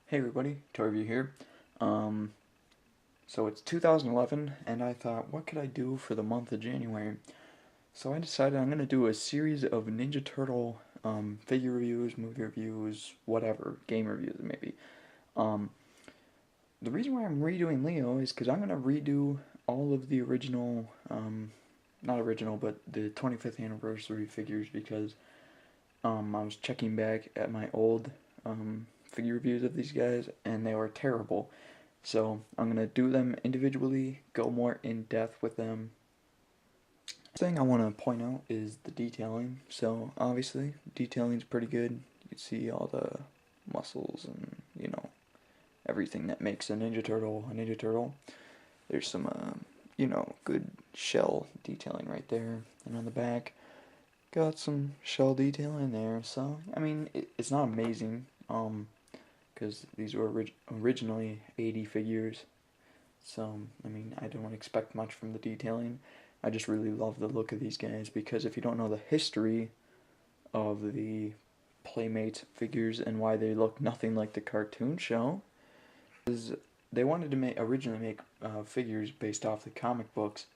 Hey everybody, Reveiew here. Um, so it's 2011, and I thought, what could I do for the month of January? So I decided I'm gonna do a series of Ninja Turtle figure reviews, movie reviews, whatever, game reviews maybe. Um, the reason why I'm redoing Leo is because I'm gonna redo all of the original, not original, but the 25th anniversary figures because I was checking back at my old figure reviews of these guys, and they were terrible. So I'm gonna do them individually, go more in depth with them. Thing I want to point out is the detailing. So obviously, detailing is pretty good. You can see all the muscles and everything that makes a Ninja Turtle a Ninja Turtle. There's some good shell detailing right there, and on the back, got some shell detailing there. So I mean, it's not amazing. Because these were originally 80 figures. So, I mean, I don't expect much from the detailing. I just really love the look of these guys because if you don't know the history of the Playmate figures and why they look nothing like the cartoon show, is they wanted to originally make figures based off the comic books,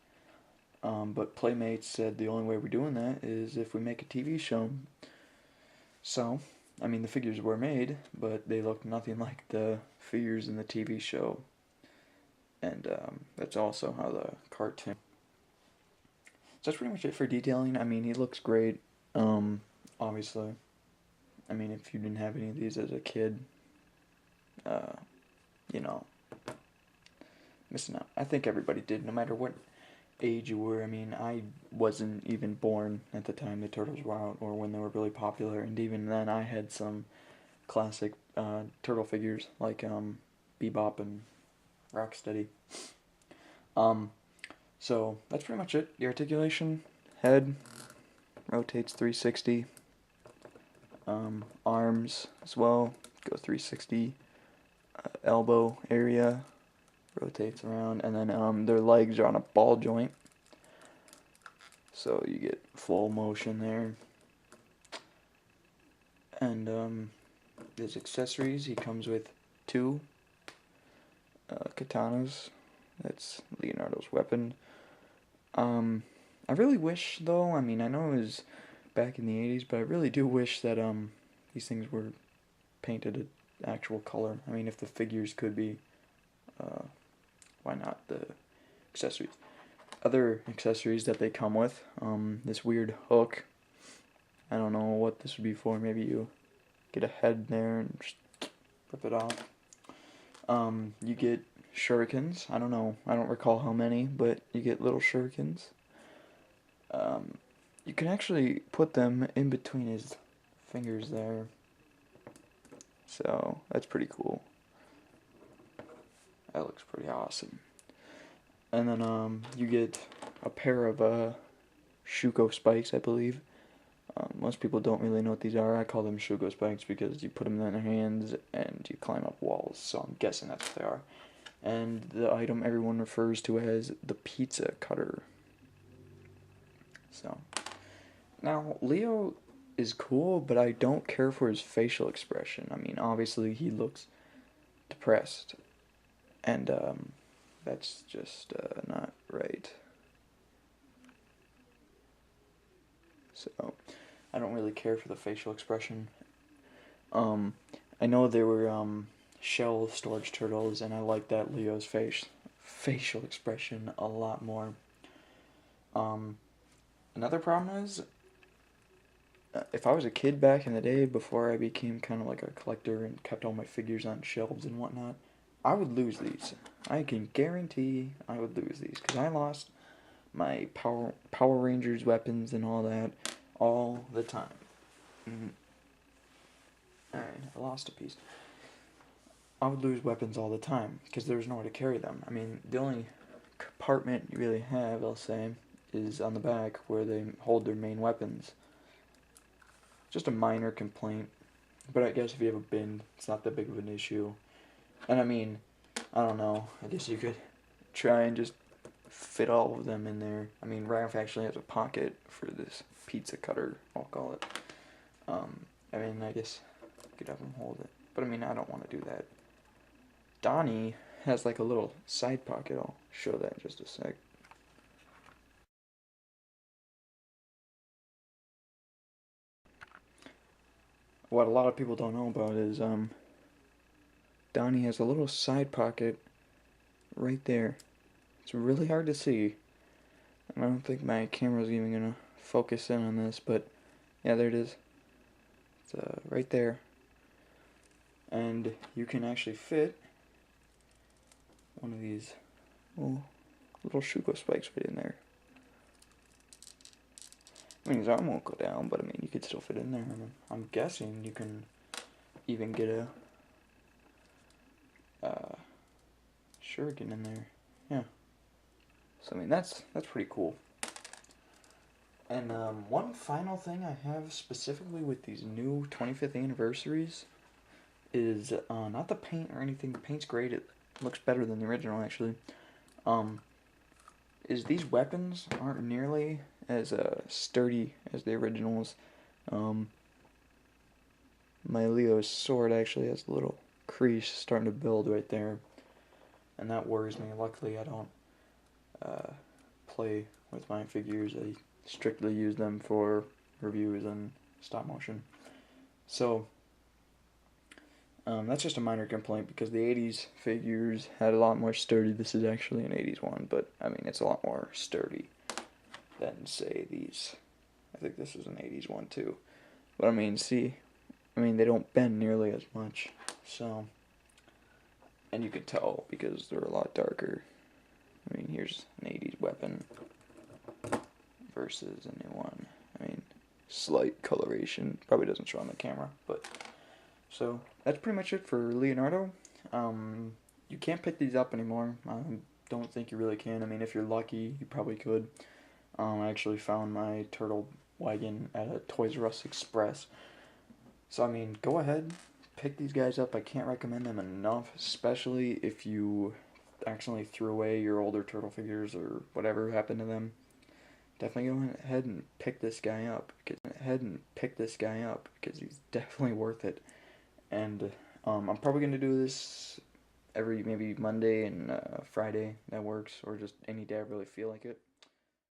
but Playmates said the only way we're doing that is if we make a TV show. So, I mean, the figures were made, but they look nothing like the figures in the TV show. And that's also how the cartoon. So that's pretty much it for detailing. I mean, he looks great. Obviously, I mean, if you didn't have any of these as a kid, uh, you know, missing out. I think everybody did, no matter what age you were. I mean, I wasn't even born at the time the Turtles were out, or when they were really popular, and even then, I had some classic turtle figures like Bebop and Rocksteady. Um, so that's pretty much it. The articulation, head rotates 360. Arms as well go 360. Elbow area rotates around, and then their legs are on a ball joint, so you get full motion there. And his accessories, he comes with two katanas. That's Leonardo's weapon. I really wish, though, I mean, I know it was back in the 80s, but I really do wish that these things were painted an actual color. I mean, if the figures could be, why not the accessories? Other accessories that they come with, this weird hook. I don't know what this would be for. Maybe you get a head there and just rip it off. You get shurikens. I don't know. I don't recall how many, but you get little shurikens. You can actually put them in between his fingers there. So that's pretty cool. That looks pretty awesome. And then you get a pair of Shuko spikes, I believe. Most people don't really know what these are. I call them Shuko spikes because you put them in their hands and you climb up walls. So I'm guessing that's what they are. And the item everyone refers to as the pizza cutter. So now Leo is cool, but I don't care for his facial expression. I mean, obviously he looks depressed, and that's just not right. So I don't really care for the facial expression. I know there were shell storage turtles, and I like that Leo's facial expression a lot more. Another problem is, if I was a kid back in the day before I became kind of like a collector and kept all my figures on shelves and whatnot, I would lose these. I can guarantee I would lose these because I lost my Power Rangers weapons and all that all the time. Alright, I lost a piece. I would lose weapons all the time because there was nowhere to carry them. I mean, the only compartment you really have, I'll say, is on the back where they hold their main weapons. Just a minor complaint, but I guess if you have a bin, it's not that big of an issue. And I mean, I don't know, I guess you could try and just fit all of them in there. I mean, Raph actually has a pocket for this pizza cutter, I'll call it. I mean, I guess you could have him hold it. But I mean, I don't want to do that. Donnie has like a little side pocket. I'll show that in just a sec. What a lot of people don't know about is Donnie has a little side pocket right there. It's really hard to see. I don't think my camera's even gonna focus in on this, but yeah, there it is. It's right there. And you can actually fit one of these little Shuko spikes right in there. I mean, his arm won't go down, but I mean, you could still fit in there. I mean, I'm guessing you can even get a shuriken in there. Yeah. So I mean, that's pretty cool. And one final thing I have specifically with these new 25th anniversaries is not the paint or anything. The paint's great. It looks better than the original, actually. Um, is these weapons aren't nearly as sturdy as the originals. My Leo's sword actually has a little crease starting to build right there, and that worries me. Luckily, I don't play with my figures. I strictly use them for reviews and stop motion. So that's just a minor complaint because the 80s figures had a lot more sturdy. This is actually an 80s one, but I mean, it's a lot more sturdy than, say, these. I think this is an 80s one too. But I mean, see, they don't bend nearly as much. So, and you can tell because they're a lot darker. I mean, here's an 80s weapon versus a new one. I mean, slight coloration. Probably doesn't show on the camera, but so that's pretty much it for Leonardo. You can't pick these up anymore. I don't think you really can. I mean, if you're lucky, you probably could. I actually found my turtle wagon at a Toys R Us Express. So, I mean, go ahead, pick these guys up. I can't recommend them enough, especially if you accidentally threw away your older turtle figures or whatever happened to them. Definitely go ahead and pick this guy up. Because he's definitely worth it. And I'm probably going to do this every maybe Monday and Friday. That works. Or just any day I really feel like it.